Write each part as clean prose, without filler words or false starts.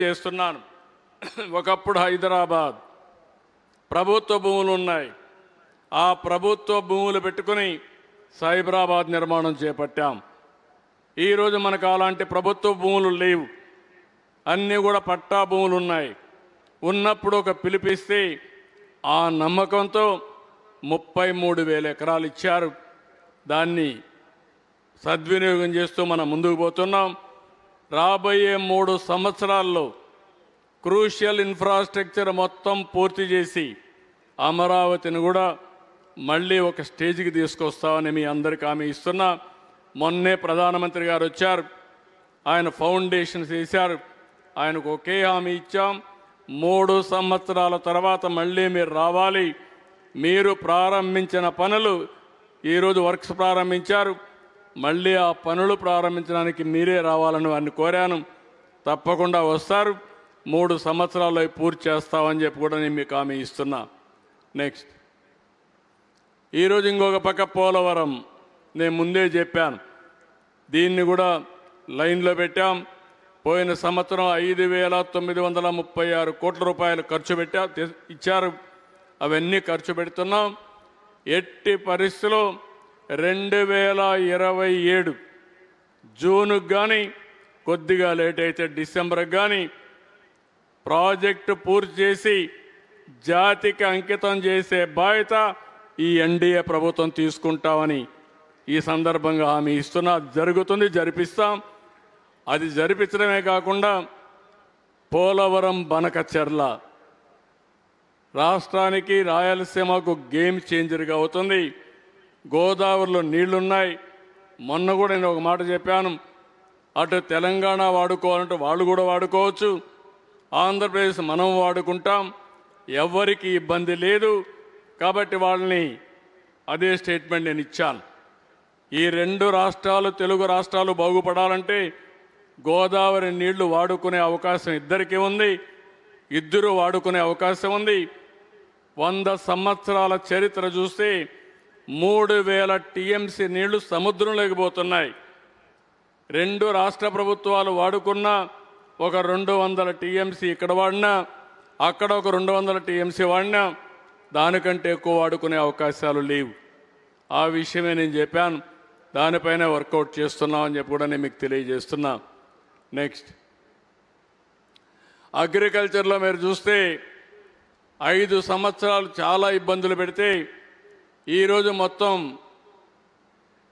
చేస్తున్నాను. ఒకప్పుడు హైదరాబాద్ ప్రభుత్వ భూములు ఉన్నాయి. ఆ ప్రభుత్వ భూములు పెట్టుకుని సైబరాబాద్ నిర్మాణం చేపట్టాం. ఈరోజు మనకు అలాంటి ప్రభుత్వ భూములు లేవు, అన్నీ కూడా పట్టా భూములు ఉన్నాయి. ఉన్నప్పుడు ఒక పిలిపిస్తే ఆ నమ్మకంతో 33,000 ఎకరాలు ఇచ్చారు. దాన్ని సద్వినియోగం చేస్తూ మనం ముందుకు పోతున్నాం. రాబోయే 3 సంవత్సరాల్లో క్రూషియల్ ఇన్ఫ్రాస్ట్రక్చర్ మొత్తం పూర్తి చేసి అమరావతిని కూడా మళ్ళీ ఒక స్టేజ్కి తీసుకొస్తామని మీ అందరికీ హామీ ఇస్తున్నా. మొన్నే ప్రధానమంత్రి గారు వచ్చారు, ఆయన ఫౌండేషన్స్ వేశారు. ఆయనకు ఒకే హామీ ఇచ్చాం, 3 సంవత్సరాల తర్వాత మళ్ళీ మీరు రావాలి. మీరు ప్రారంభించిన పనులు ఈరోజు వర్క్స్ ప్రారంభించారు, మళ్ళీ ఆ పనులు ప్రారంభించడానికి మీరే రావాలని వారిని కోరాను. తప్పకుండా వస్తారు. 3 సంవత్సరాల్లో పూర్తి చేస్తామని చెప్పి కూడా నేను మీకు హామీ ఇస్తున్నా. నెక్స్ట్, ఈరోజు ఇంకొక పక్క పోలవరం, నేను ముందే చెప్పాను, దీన్ని కూడా లైన్లో పెట్టాం. పోయిన సంవత్సరం 5,936 కోట్ల రూపాయలు ఖర్చు ఇచ్చారు. అవన్నీ ఖర్చు పెడుతున్నాం. ఎట్టి పరిస్థితిలో 2027 జూన్కి కానీ, కొద్దిగా లేట్ అయితే డిసెంబర్కి కానీ ప్రాజెక్టు పూర్తి చేసి జాతికి అంకితం చేసే బాధ్యత ఈ ఎన్డీఏ ప్రభుత్వం తీసుకుంటామని ఈ సందర్భంగా హామీ ఇస్తున్నా. జరుగుతుంది, జరిపిస్తాం. అది జరిపించడమే కాకుండా పోలవరం బనకచెర్ల రాష్ట్రానికి, రాయలసీమకు గేమ్ చేంజర్గా అవుతుంది. గోదావరిలో నీళ్లున్నాయి. మొన్న కూడా నేను ఒక మాట చెప్పాను, అటు తెలంగాణ వాడుకోవాలంటే వాళ్ళు కూడా వాడుకోవచ్చు, ఆంధ్రప్రదేశ్ మనం వాడుకుంటాం, ఎవరికి ఇబ్బంది లేదు. కాబట్టి వాళ్ళని అదే స్టేట్మెంట్ నేను ఇచ్చాను. ఈ 2 రాష్ట్రాలు, తెలుగు రాష్ట్రాలు బాగుపడాలంటే గోదావరి నీళ్లు వాడుకునే అవకాశం ఇద్దరికీ ఉంది, ఇద్దరు వాడుకునే అవకాశం ఉంది. 100 సంవత్సరాల చరిత్ర చూస్తే 3,000 టీఎంసీ నీళ్లు సముద్రంలోకి పోతున్నాయి. 2 రాష్ట్ర ప్రభుత్వాలు వాడుకున్న ఒక 200 టీఎంసీ ఇక్కడ వాడినా, అక్కడ ఒక 200 టీఎంసీ వాడినా దానికంటే ఎక్కువ వాడుకునే అవకాశాలు లేవు. ఆ విషయమే నేను చెప్పాను, దానిపైన వర్కౌట్ చేస్తున్నామని చెప్పి కూడా నేను మీకు తెలియజేస్తున్నా. నెక్స్ట్, అగ్రికల్చర్లో మీరు చూస్తే 5 సంవత్సరాలు చాలా ఇబ్బందులు పెడితే ఈరోజు మొత్తం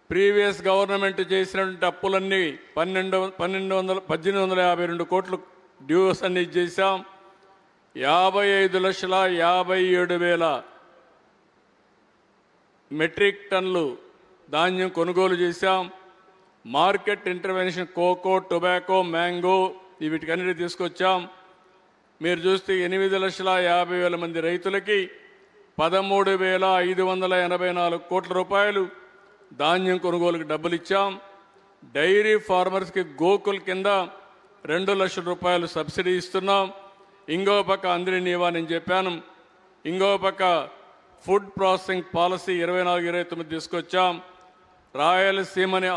ప్రీవియస్ గవర్నమెంట్ చేసినటువంటి అప్పులన్నీ 1,852 కోట్లు డ్యూస్ అన్ని చేశాం. 55,57,000 మెట్రిక్ టన్నులు ధాన్యం కొనుగోలు చేశాం. Market intervention, cocoa, tobacco, mango వీటికన్నిటి తీసుకొచ్చాం. మీరు చూస్తే 8,50,000 మంది రైతులకి 13,584 కోట్ల రూపాయలు ధాన్యం కొనుగోలుకి డబ్బులు ఇచ్చాం. డైరీ ఫార్మర్స్కి గోకుల్ కింద 2 లక్షల రూపాయలు సబ్సిడీ ఇస్తున్నాం. ఇంకో పక్క అందరి నీవా నేను చెప్పాను, ఇంకో పక్క ఫుడ్ ప్రాసెసింగ్ పాలసీ 24-29 తీసుకొచ్చాం. రాయలసీమని